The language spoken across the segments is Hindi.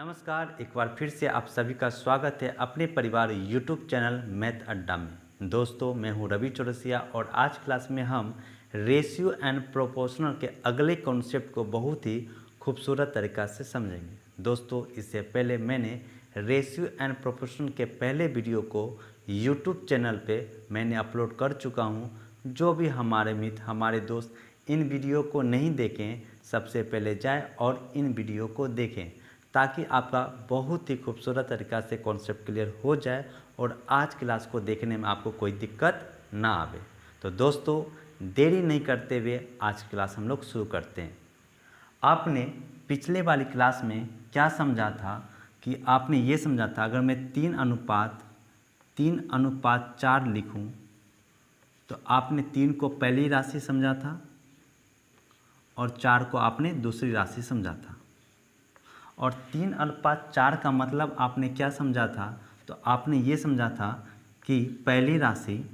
नमस्कार, एक बार फिर से आप सभी का स्वागत है अपने परिवार यूट्यूब चैनल मैथ अड्डा में। दोस्तों, मैं हूं रवि चौरसिया और आज क्लास में हम रेशियो एंड प्रोपोर्शनल के अगले कॉन्सेप्ट को बहुत ही खूबसूरत तरीक़ा से समझेंगे। दोस्तों, इससे पहले मैंने रेशियो एंड प्रोपोर्शनल के पहले वीडियो को यूट्यूब चैनल पे मैंने अपलोड कर चुका हूँ। जो भी हमारे मित्र, हमारे दोस्त इन वीडियो को नहीं देखें, सबसे पहले जाएं और इन वीडियो को देखें ताकि आपका बहुत ही खूबसूरत तरीक़ा से कॉन्सेप्ट क्लियर हो जाए और आज क्लास को देखने में आपको कोई दिक्कत ना आवे। तो दोस्तों, देरी नहीं करते हुए आज क्लास हम लोग शुरू करते हैं। आपने पिछले वाली क्लास में क्या समझा था कि आपने ये समझा था अगर मैं 3:4 लिखूं तो आपने 3 को पहली राशि समझा था और 4 को आपने दूसरी राशि समझा था। और 3:4 का मतलब आपने क्या समझा था? तो आपने ये समझा था कि पहली राशि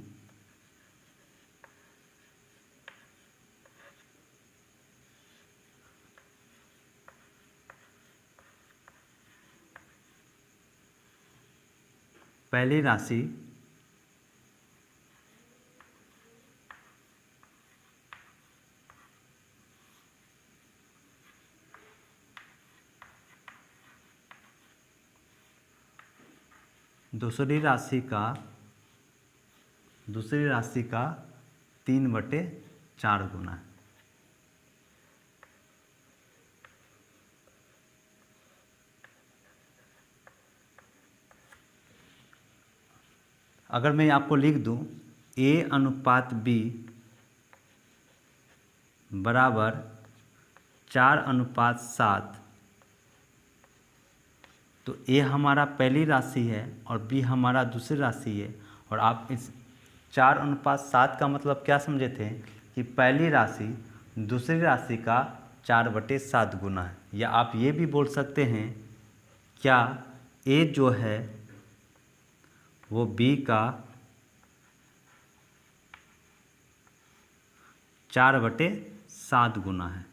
दूसरी राशि का 3/4 गुना है। अगर मैं आपको लिख दूं A/B बराबर 4:7, तो ए हमारा पहली राशि है और बी हमारा दूसरी राशि है। और आप इस 4:7 का मतलब क्या समझे थे कि पहली राशि दूसरी राशि का 4/7 गुना है। या आप ये भी बोल सकते हैं क्या ए जो है वो बी का 4/7 गुना है।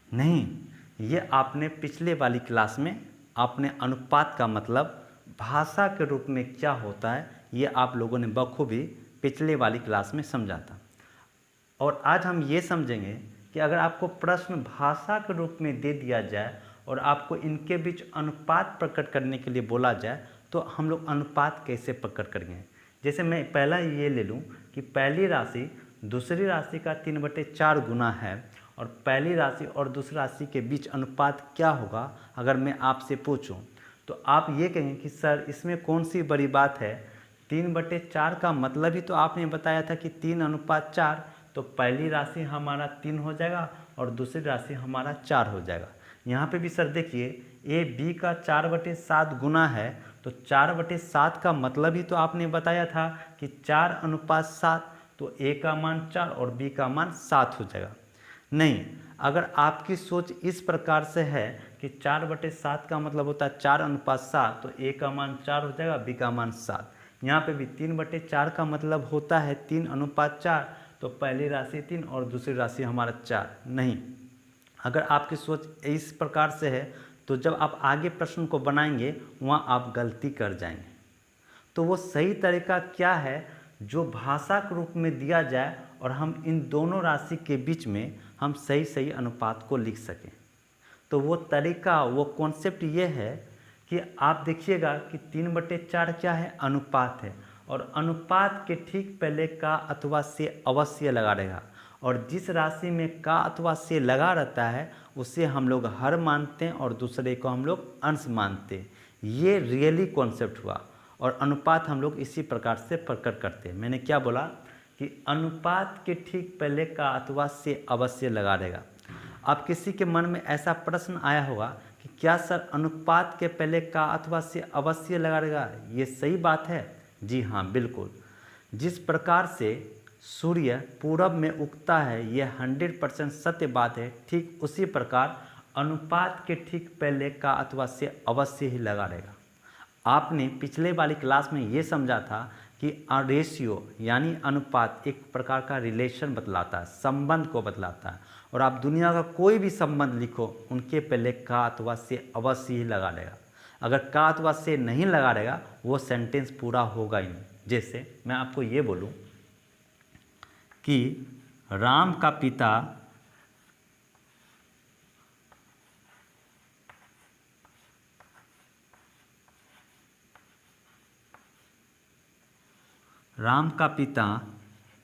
नहीं, ये आपने पिछले वाली क्लास में आपने अनुपात का मतलब भाषा के रूप में क्या होता है ये आप लोगों ने बखूबी पिछले वाली क्लास में समझा था। और आज हम ये समझेंगे कि अगर आपको प्रश्न भाषा के रूप में दे दिया जाए और आपको इनके बीच अनुपात प्रकट करने के लिए बोला जाए तो हम लोग अनुपात कैसे प्रकट करेंगे। जैसे मैं पहला ये ले लूँ कि पहली राशि दूसरी राशि का 3/4 गुना है और पहली राशि और दूसरी राशि के बीच अनुपात क्या होगा अगर मैं आपसे पूछूं, तो आप ये कहेंगे कि सर इसमें कौन सी बड़ी बात है। 3/4 का मतलब ही तो आपने बताया था कि 3:4, तो पहली राशि हमारा 3 हो जाएगा और दूसरी राशि हमारा 4 हो जाएगा। यहाँ पे भी सर देखिए ए बी का 4/7 गुना है, तो 4/7 का मतलब ही तो आपने बताया था कि 4:7, तो ए का मान 4 और बी का मान 7 हो जाएगा। नहीं, अगर आपकी सोच इस प्रकार से है कि 4/7 का मतलब होता है 4:7, तो ए का मान 4 हो जाएगा, बी का मान 7। यहाँ पे भी 3/4 का मतलब होता है 3:4, तो पहली राशि 3 और दूसरी राशि हमारा 4। नहीं, अगर आपकी सोच इस प्रकार से है तो जब आप आगे प्रश्न को बनाएंगे वहाँ आप गलती कर जाएंगे। तो वो सही तरीका क्या है जो भाषा के रूप में दिया जाए और हम इन दोनों राशि के बीच में हम सही सही अनुपात को लिख सकें। तो वो तरीका, वो कॉन्सेप्ट ये है कि आप देखिएगा कि 3/4 क्या है, अनुपात है। और अनुपात के ठीक पहले का अथवा से अवश्य लगा रहेगा और जिस राशि में का अथवा से लगा रहता है उसे हम लोग हर मानते हैं और दूसरे को हम लोग अंश मानते हैं। ये रियली कॉन्सेप्ट हुआ और अनुपात हम लोग इसी प्रकार से प्रकट करते हैं। मैंने क्या बोला कि अनुपात के ठीक पहले का अथवा से अवश्य लगा रहेगा। अब किसी के मन में ऐसा प्रश्न आया होगा कि क्या सर अनुपात के पहले का अथवा से अवश्य लगा रहेगा, ये सही बात है? जी हाँ, बिल्कुल। जिस प्रकार से सूर्य पूरब में उगता है ये 100% सत्य बात है, ठीक उसी प्रकार अनुपात के ठीक पहले का अथवा से अवश्य ही लगा रहेगा। आपने पिछले वाली क्लास में ये समझा था कि रेशियो यानी अनुपात एक प्रकार का रिलेशन बतलाता है, संबंध को बतलाता है। और आप दुनिया का कोई भी संबंध लिखो, उनके पहले का अथवा से अवश्य ही लगा देगा। अगर का अथवा से नहीं लगा रहेगा वो सेंटेंस पूरा होगा ही नहीं। जैसे मैं आपको ये बोलूं कि राम का पिता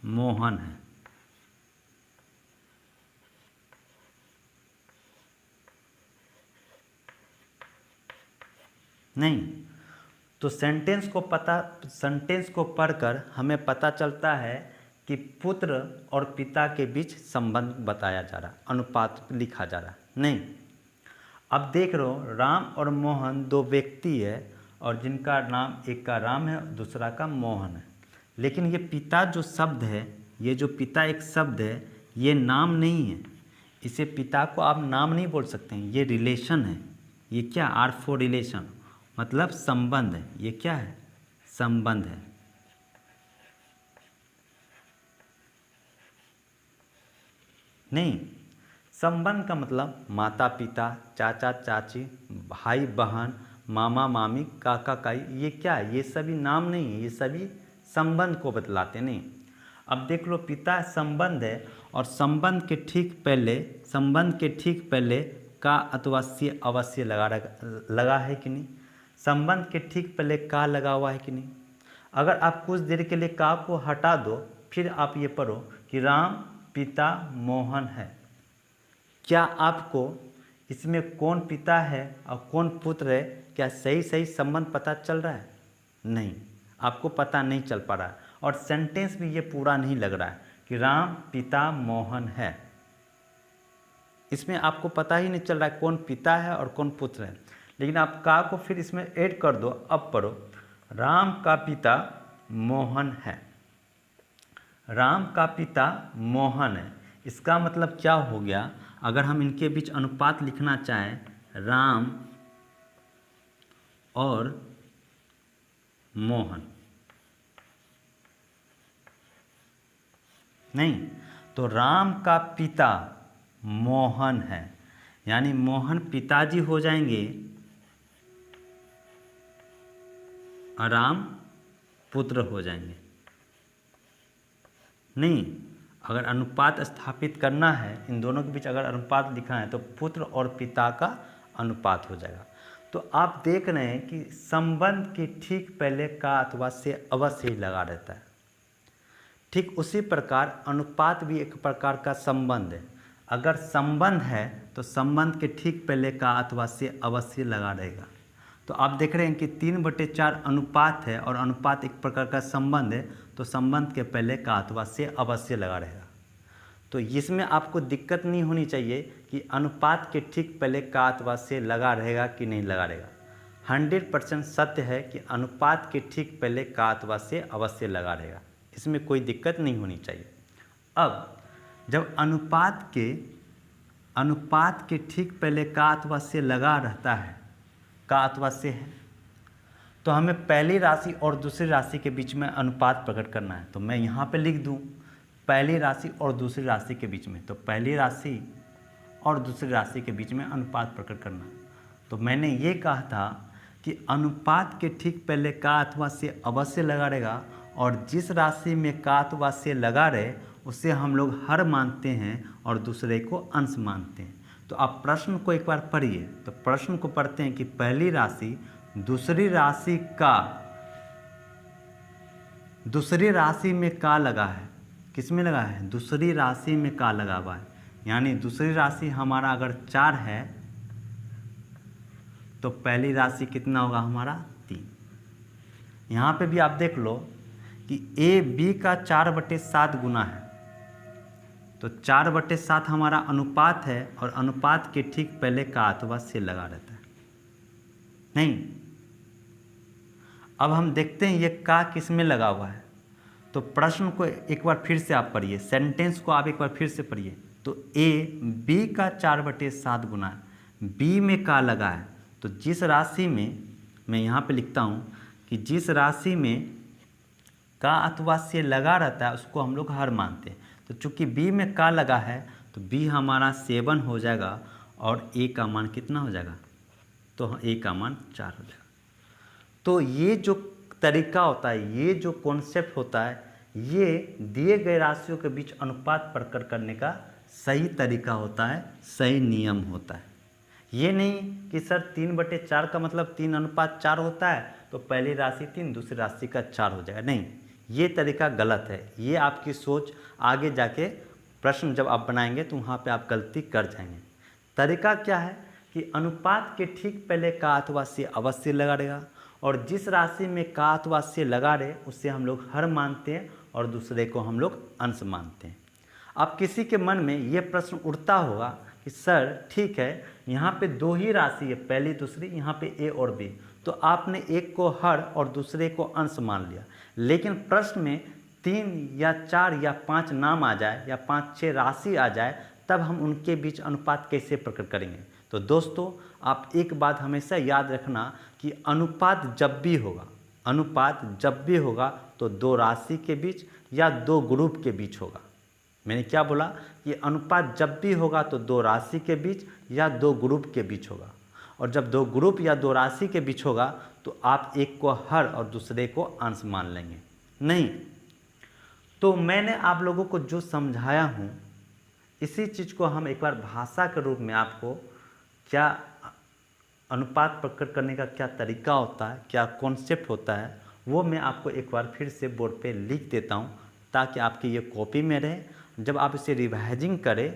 मोहन है। नहीं, तो सेंटेंस को पढ़कर हमें पता चलता है कि पुत्र और पिता के बीच संबंध बताया जा रहा है, अनुपात लिखा जा रहा है। नहीं, अब देख रहे हो राम और मोहन दो व्यक्ति है और जिनका नाम, एक का राम है दूसरा का मोहन है। लेकिन ये पिता जो शब्द है, ये जो पिता एक शब्द है, ये नाम नहीं है। इसे पिता को आप नाम नहीं बोल सकते हैं, ये रिलेशन है। ये क्या, आर फॉर रिलेशन, मतलब संबंध है। ये क्या है, संबंध है। नहीं, संबंध का मतलब माता पिता, चाचा चाची, भाई बहन, मामा मामी, काका काई, ये क्या है, ये सभी नाम नहीं है, ये सभी संबंध को बतलाते। नहीं, अब देख लो पिता संबंध है और संबंध के ठीक पहले का अथवा से अवश्य लगा है कि नहीं। संबंध के ठीक पहले का लगा हुआ है कि नहीं। अगर आप कुछ देर के लिए का को हटा दो, फिर आप ये पढ़ो कि राम पिता मोहन है। क्या आपको इसमें कौन पिता है और कौन पुत्र है, क्या सही संबंध पता चल रहा है? नहीं, आपको पता नहीं चल पा रहा है। और सेंटेंस भी ये पूरा नहीं लग रहा है कि राम पिता मोहन है। इसमें आपको पता ही नहीं चल रहा है कौन पिता है और कौन पुत्र है। लेकिन आप का को फिर इसमें ऐड कर दो। अब पढ़ो, राम का पिता मोहन है। राम का पिता मोहन है, इसका मतलब क्या हो गया? अगर हम इनके बीच अनुपात लिखना चाहें, राम और मोहन, नहीं तो राम का पिता मोहन है, यानी मोहन पिताजी हो जाएंगे और राम पुत्र हो जाएंगे। नहीं, अगर अनुपात स्थापित करना है, इन दोनों के बीच अगर अनुपात लिखा है तो पुत्र और पिता का अनुपात हो जाएगा। तो आप देख रहे हैं कि संबंध के ठीक पहले का अथवा से अवश्य ही लगा रहता है। ठीक उसी प्रकार अनुपात भी एक प्रकार का संबंध है। अगर संबंध है तो संबंध के ठीक पहले का अथवा से अवश्य लगा रहेगा। तो आप देख रहे हैं कि 3/4 अनुपात है और अनुपात एक प्रकार का संबंध है, तो संबंध के पहले का अथवा से अवश्य लगा रहेगा। तो इसमें आपको दिक्कत नहीं होनी चाहिए कि अनुपात के ठीक पहले का अथवा से लगा रहेगा कि नहीं लगा रहेगा। 100% सत्य है कि अनुपात के ठीक पहले का अथवा से अवश्य लगा रहेगा, इसमें कोई दिक्कत नहीं होनी चाहिए। अब जब अनुपात के ठीक पहले का अथवा से लगा रहता है, का अथवा से है, तो हमें पहली राशि और दूसरी राशि के बीच में अनुपात प्रकट करना है। तो मैं यहाँ पे लिख दूँ पहली राशि और दूसरी राशि के बीच में, तो पहली राशि और दूसरी राशि के बीच में अनुपात प्रकट करना। तो मैंने ये कहा था कि अनुपात के ठीक पहले का अथवा से अवश्य लगा रहेगा, और जिस राशि में का अथवा से लगा रहे उसे हम लोग हर मानते हैं और दूसरे को अंश मानते हैं। तो आप प्रश्न को एक बार पढ़िए। तो प्रश्न को पढ़ते हैं कि पहली राशि दूसरी राशि में का लगा है। किस में लगा है? दूसरी राशि में का लगा हुआ है, यानी दूसरी राशि हमारा अगर 4 है तो पहली राशि कितना होगा हमारा? 3। यहाँ पे भी आप देख लो कि ए बी का 4/7 गुना है, तो 4/7 हमारा अनुपात है और अनुपात के ठीक पहले का अथवा से लगा रहता है। नहीं, अब हम देखते हैं ये का किस में लगा हुआ है। तो प्रश्न को एक बार फिर से आप पढ़िए, सेंटेंस को आप एक बार फिर से पढ़िए। तो ए बी का 4/7 गुना है, बी में का लगा है। तो जिस राशि में, मैं यहाँ पे लिखता हूँ कि जिस राशि में का अथवा से लगा रहता है उसको हम लोग हर मानते हैं। तो चूंकि बी में का लगा है तो बी हमारा 7 हो जाएगा और ए का मान कितना हो जाएगा, तो ए का मान 4 हो जाएगा। तो ये जो तरीका होता है, ये जो कॉन्सेप्ट होता है, ये दिए गए राशियों के बीच अनुपात प्रकट करने का सही तरीका होता है, सही नियम होता है। ये नहीं कि सर 3/4 का मतलब 3:4 होता है तो पहली राशि 3 दूसरी राशि का 4 हो जाएगा, नहीं, ये तरीका गलत है। ये आपकी सोच, आगे जाके प्रश्न जब आप बनाएंगे तो वहाँ पे आप गलती कर जाएंगे। तरीका क्या है कि अनुपात के ठीक पहले का अथवा से अवश्य लगा रहेगा और जिस राशि में का अथवा से लगा रहे उसे हम लोग हर मानते हैं और दूसरे को हम लोग अंश मानते हैं। अब किसी के मन में ये प्रश्न उठता होगा कि सर ठीक है, यहाँ पे 2 ही राशि है, पहली दूसरी, यहाँ पे ए और बी, तो आपने एक को हर और दूसरे को अंश मान लिया, लेकिन प्रश्न में 3 या 4 या 5 नाम आ जाए या 5-6 राशि आ जाए, तब हम उनके बीच अनुपात कैसे प्रकट करेंगे। तो दोस्तों आप एक बात हमेशा याद रखना कि अनुपात जब भी होगा तो 2 राशि के बीच या 2 ग्रुप के बीच होगा। मैंने क्या बोला कि अनुपात जब भी होगा तो 2 राशि के बीच या 2 ग्रुप के बीच होगा, और जब 2 ग्रुप या 2 राशि के बीच होगा तो आप एक को हर और दूसरे को अंश मान लेंगे। नहीं, तो मैंने आप लोगों को जो समझाया हूँ इसी चीज़ को हम एक बार भाषा के रूप में आपको क्या अनुपात प्रकट करने का क्या तरीका होता है, क्या कॉन्सेप्ट होता है, वो मैं आपको एक बार फिर से बोर्ड पे लिख देता हूँ ताकि आपकी ये कॉपी में रहे। जब आप इसे रिवाइजिंग करें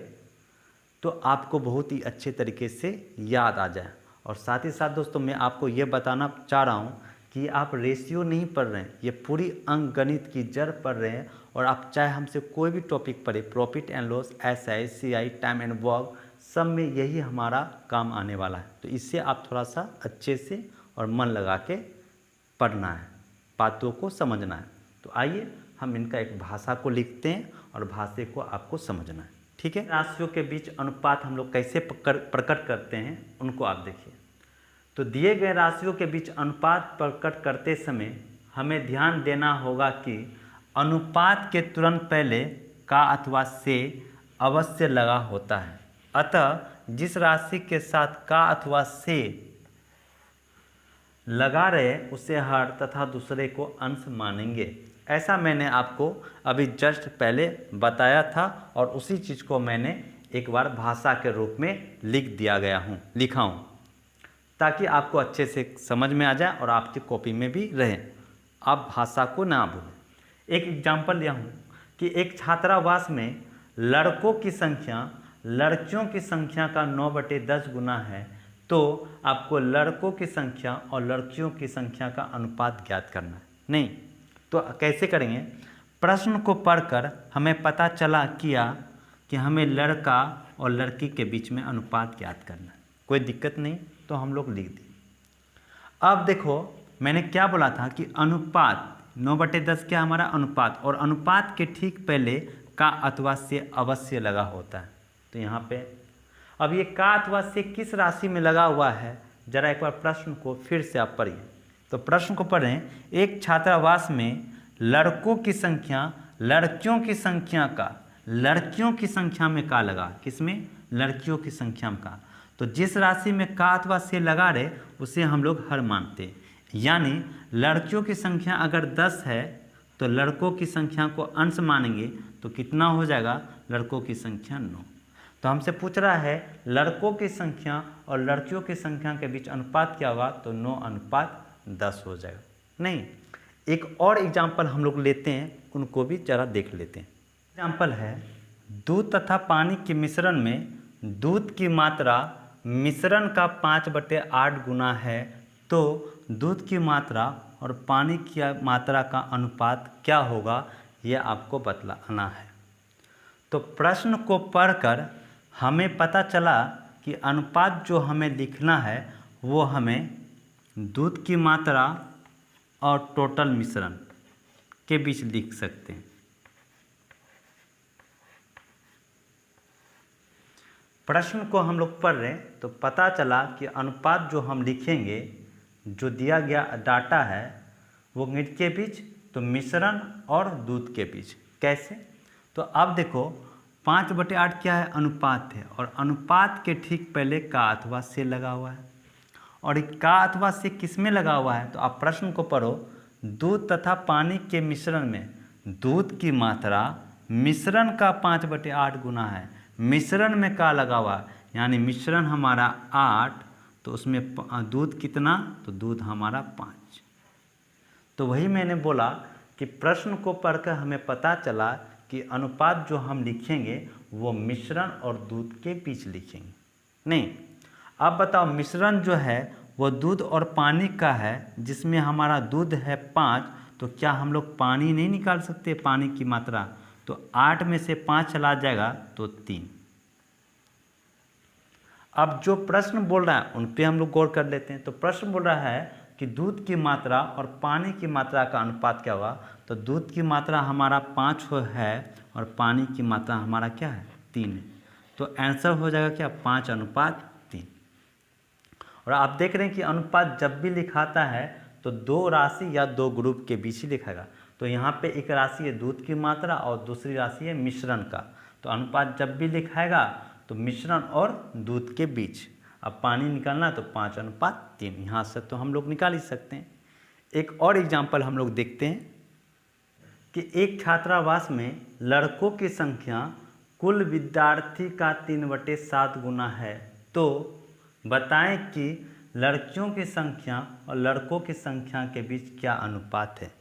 तो आपको बहुत ही अच्छे तरीके से याद आ जाए। और साथ ही साथ दोस्तों मैं आपको ये बताना चाह रहा हूँ कि आप रेशियो नहीं पढ़ रहे हैं, ये पूरी अंक गणित की जड़ पढ़ रहे हैं। और आप चाहे हमसे कोई भी टॉपिक पढ़े, profit and loss, SI, CI, time and work, सब में यही हमारा काम आने वाला है। तो इससे आप थोड़ा सा अच्छे से और मन लगा के पढ़ना है, बातों को समझना है। तो आइए हम इनका एक भाषा को लिखते हैं और भाषा को आपको समझना है, ठीक है। राशियों के बीच अनुपात हम लोग कैसे प्रकट करते हैं उनको आप देखिए। तो दिए गए राशियों के बीच अनुपात प्रकट करते समय हमें ध्यान देना होगा कि अनुपात के तुरंत पहले का अथवा से अवश्य लगा होता है। अतः जिस राशि के साथ का अथवा से लगा रहे उसे हर तथा दूसरे को अंश मानेंगे। ऐसा मैंने आपको अभी जस्ट पहले बताया था और उसी चीज़ को मैंने एक बार भाषा के रूप में लिखा हूँ ताकि आपको अच्छे से समझ में आ जाए और आपकी कॉपी में भी रहे, आप भाषा को ना भूलें। एक एग्जाम्पल लिया हूँ कि एक छात्रावास में लड़कों की संख्या लड़कियों की संख्या का 9/10 गुना है, तो आपको लड़कों की संख्या और लड़कियों की संख्या का अनुपात ज्ञात करना है। नहीं तो कैसे करेंगे, प्रश्न को पढ़कर हमें पता चला कि हमें लड़का और लड़की के बीच में अनुपात ज्ञात करना है, कोई दिक्कत नहीं, तो हम लोग लिख दिए। अब देखो मैंने क्या बोला था कि अनुपात 9/10 क्या हमारा अनुपात, और अनुपात के ठीक पहले का अथवा से अवश्य लगा होता है। तो यहाँ पे अब ये का अथवा से किस राशि में लगा हुआ है, जरा एक बार प्रश्न को फिर से आप पढ़िए। तो प्रश्न को पढ़ें, एक छात्रावास में लड़कों की संख्या लड़कियों की संख्या में का लगा, किसमें, लड़कियों की संख्या में का, तो जिस राशि में का अथवा से लगा रहे उसे हम लोग हर मानते हैं। यानी लड़कियों की संख्या अगर 10 है तो लड़कों की संख्या को अंश मानेंगे तो कितना हो जाएगा, लड़कों की संख्या 9। तो हमसे पूछ रहा है लड़कों की संख्या और लड़कियों की संख्या के बीच अनुपात क्या होगा, तो 9:10 हो जाएगा। नहीं, एक और एग्जाम्पल हम लोग लेते हैं, उनको भी जरा देख लेते हैं। एग्जाम्पल है, दूध तथा पानी के मिश्रण में दूध की मात्रा मिश्रण का 5/8 गुना है, तो दूध की मात्रा और पानी की मात्रा का अनुपात क्या होगा, यह आपको बतलाना है। तो प्रश्न को पढ़कर हमें पता चला कि अनुपात जो हमें लिखना है वो हमें दूध की मात्रा और टोटल मिश्रण के बीच लिख सकते हैं। प्रश्न को हम लोग पढ़ रहे हैं तो पता चला कि अनुपात जो हम लिखेंगे, जो दिया गया डाटा है वो मिनट के बीच तो मिश्रण और दूध के बीच। कैसे? तो अब देखो 5/8 क्या है? अनुपात है, और अनुपात के ठीक पहले का अथवा से लगा हुआ है। और का अथवा से किस में लगा हुआ है? तो आप प्रश्न को पढ़ो। दूध तथा पानी के मिश्रण में दूध की मात्रा मिश्रण का 5/8 गुना है। मिश्रण में का लगा हुआ है, यानी मिश्रण हमारा 8, तो उसमें दूध कितना? तो दूध हमारा 5। तो वही मैंने बोला कि प्रश्न को पढ़कर हमें पता चला कि अनुपात जो हम लिखेंगे वो मिश्रण और दूध के बीच लिखेंगे। नहीं, अब बताओ मिश्रण जो है वो दूध और पानी का है, जिसमें हमारा दूध है 5, तो क्या हम लोग पानी नहीं निकाल सकते? पानी की मात्रा तो 8 में से 5 चला जाएगा तो 3। अब जो प्रश्न बोल रहा है उन पे हम लोग गौर कर लेते हैं। तो प्रश्न बोल रहा है कि दूध की मात्रा और पानी की मात्रा का अनुपात क्या हुआ? तो दूध की मात्रा हमारा 5 है और पानी की मात्रा हमारा क्या है? 3 है। तो आंसर हो जाएगा क्या? 5:3। और आप देख रहे हैं कि अनुपात जब भी लिखाता है तो दो राशि या दो ग्रुप के बीच ही लिखेगा। तो यहाँ पे एक राशि है दूध की मात्रा और दूसरी राशि है मिश्रण का। तो अनुपात जब भी लिखाएगा तो मिश्रण और दूध के बीच। अब पानी निकालना है तो 5:3, यहाँ से तो हम लोग निकाल ही सकते हैं। एक और एग्जाम्पल हम लोग देखते हैं कि एक छात्रावास में लड़कों की संख्या कुल विद्यार्थी का 3/7 गुना है। तो बताएं कि लड़कियों की संख्या और लड़कों की संख्या के बीच क्या अनुपात है।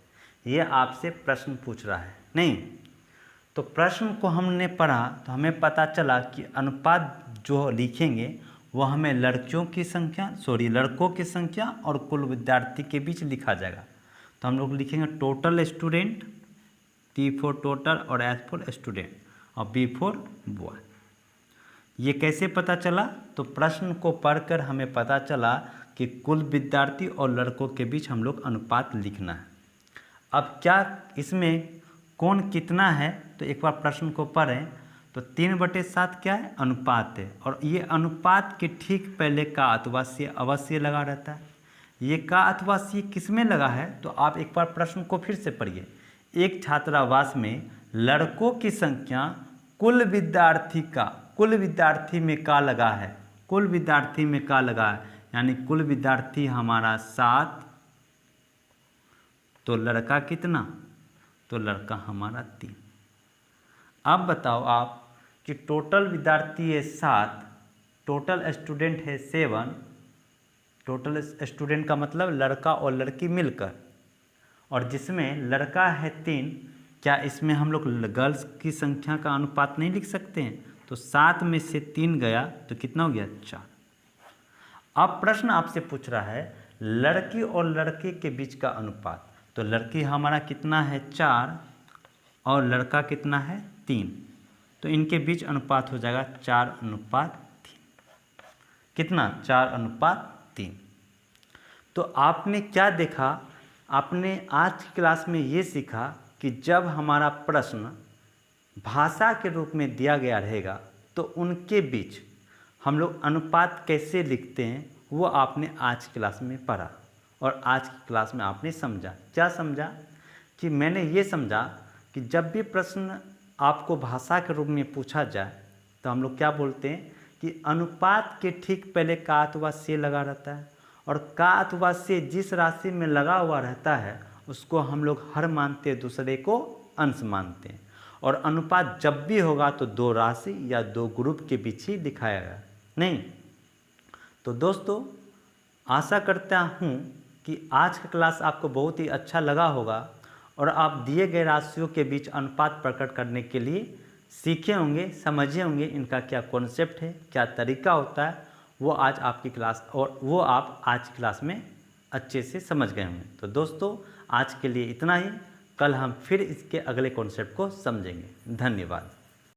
ये आपसे प्रश्न पूछ रहा है। नहीं, तो प्रश्न को हमने पढ़ा तो हमें पता चला कि अनुपात जो लिखेंगे वो हमें लड़कों की संख्या और कुल विद्यार्थी के बीच लिखा जाएगा। तो हम लोग लिखेंगे total student, T for total और S फॉर स्टूडेंट और B फॉर बॉय। ये कैसे पता चला? तो प्रश्न को पढ़कर हमें पता चला कि कुल विद्यार्थी और लड़कों के बीच हम लोग अनुपात लिखना है। अब क्या इसमें कौन कितना है? तो एक बार प्रश्न को पढ़ें तो 3/7 क्या है? अनुपात है, और ये अनुपात के ठीक पहले का अथवा से अवश्य लगा रहता है। ये का अथवा से किस में लगा है? तो आप एक बार प्रश्न को फिर से पढ़िए। एक छात्रावास में लड़कों की संख्या कुल विद्यार्थी में का लगा है, कुल विद्यार्थी में का लगा है, यानी कुल विद्यार्थी हमारा 7, तो लड़का कितना? तो लड़का हमारा 3। अब बताओ आप कि टोटल विद्यार्थी है 7, टोटल स्टूडेंट है 7, टोटल स्टूडेंट का मतलब लड़का और लड़की मिलकर, और जिसमें लड़का है 3, क्या इसमें हम लोग गर्ल्स की संख्या का अनुपात नहीं लिख सकते हैं? तो 7 में से 3 गया तो कितना हो गया? 4। अब प्रश्न आपसे पूछ रहा है लड़की और लड़के के बीच का अनुपात। तो लड़की हमारा कितना है? 4 और लड़का कितना है? 3। तो इनके बीच अनुपात हो जाएगा 4:3। कितना? 4:3। तो आपने क्या देखा? आपने आज की क्लास में ये सीखा कि जब हमारा प्रश्न भाषा के रूप में दिया गया रहेगा तो उनके बीच हम लोग अनुपात कैसे लिखते हैं वो आपने आज की क्लास में पढ़ा, और आज की क्लास में आपने समझा। क्या समझा? कि मैंने ये समझा कि जब भी प्रश्न आपको भाषा के रूप में पूछा जाए तो हम लोग क्या बोलते हैं कि अनुपात के ठीक पहले का अथवा से लगा रहता है, और का अथवा से जिस राशि में लगा हुआ रहता है उसको हम लोग हर मानते हैं, दूसरे को अंश मानते हैं। और अनुपात जब भी होगा तो दो राशि या दो ग्रुप के बीच ही दिखाएगा। नहीं, तो दोस्तों आशा करता हूँ कि आज का क्लास आपको बहुत ही अच्छा लगा होगा, और आप दिए गए राशियों के बीच अनुपात प्रकट करने के लिए सीखे होंगे, समझे होंगे इनका क्या कॉन्सेप्ट है, क्या तरीका होता है, वो आज आपकी क्लास और वो आप आज की क्लास में अच्छे से समझ गए होंगे। तो दोस्तों आज के लिए इतना ही। कल हम फिर इसके अगले कॉन्सेप्ट को समझेंगे। धन्यवाद।